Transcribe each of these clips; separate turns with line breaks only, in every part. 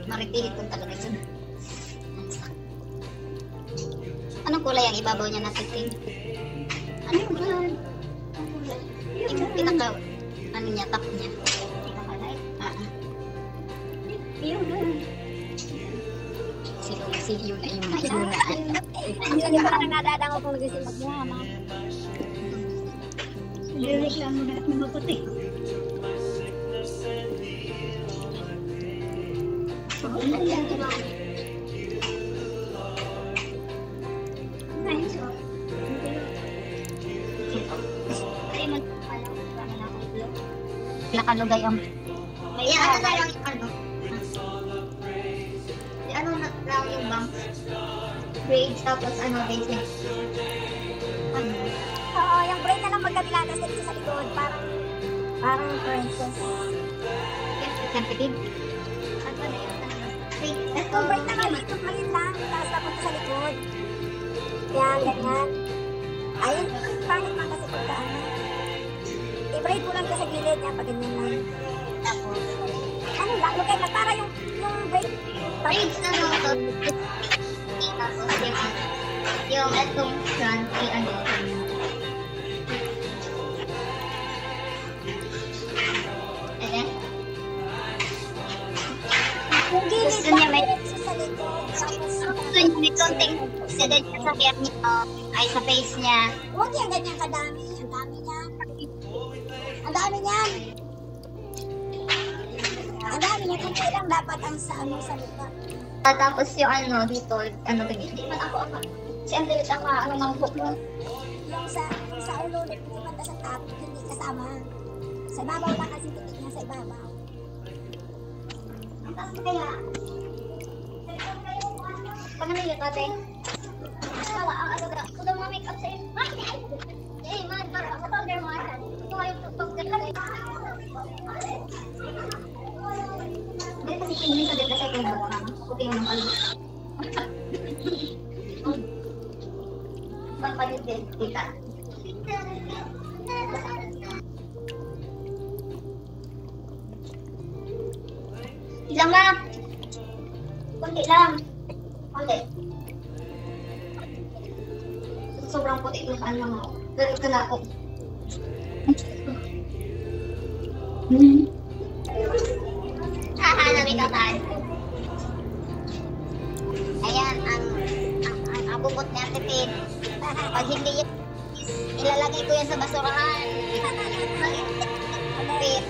Maripilit kung talaga siya. Anong kulay ang ibabaw niya natin? Ano yun? Yung pinaka, ano niya, top niya. Pinaka-light? Yun na. Yun na.
Hindi pa nagdadang ako kung nagsisimag mo, ama.
Nireklamo na at maputi. Nakalugay ang may ano na lang yung ano na lang yung bank braids tapos base niya
Oo, yung braid na lang magkabila tapos dito sa likod parang princess
sensitive
yung braid na lang dito ngayon lang tapos papunta sa likod yan, ganyan ayun, pangit man kasi pagkaan i-braid mo lang ka sa gilid niya pag ganyan lang tapos ano lang, lugay lang para yung braid
braids na lang tapos yung etong front ano
yung gilid
gusto niya may
sa likod
gusto niya may konting sedad niya sa hair niya ay sa face niya
huwag yan ganyan kadami ang dami niyan kung kailang dapat ang sa lupa
tapos yung dito hindi man ako si Angelit ang ng hook mo
yung sa ulo hindi banda sa top hindi kasama sa ibabaw lang kasi titik niya sa ibabaw ang taas mo kaya
pag ano yun ate sawa ang kung daw mga make up sa iyo man para matolder mo asan ito yung pagpagdala hindi kasi tingin sa dito sa ito puti mo ng alis bang palit din kita ilang ba? Kunti lang konti sobrang puti yung ano ganun ka na ako hahanapin ka tayo ayan ang abubot ni Ate Pin pag hindi yan ilalagay ko yan sa basurahan Pin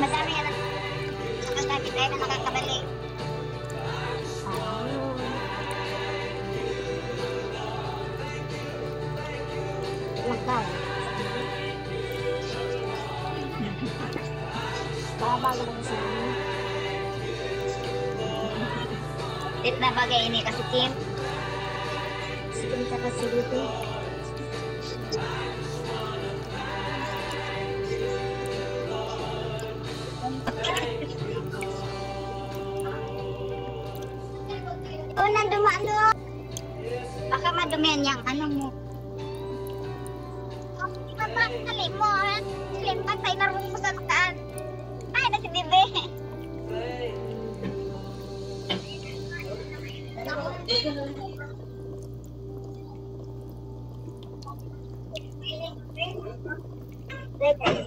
madami yan ang dami tayo na makakabalik
lagay bago lang sa
dit na bagay ini kasi Kim
sige ka kasi dito
dumano baka madumihan yung ano mo sali mo slim patay na rin mo sa makaan ay na si Bibi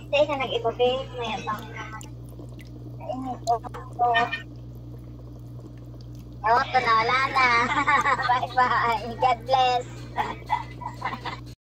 Sa isa nag-ibabi may abang naman ito na wala na bye bye God bless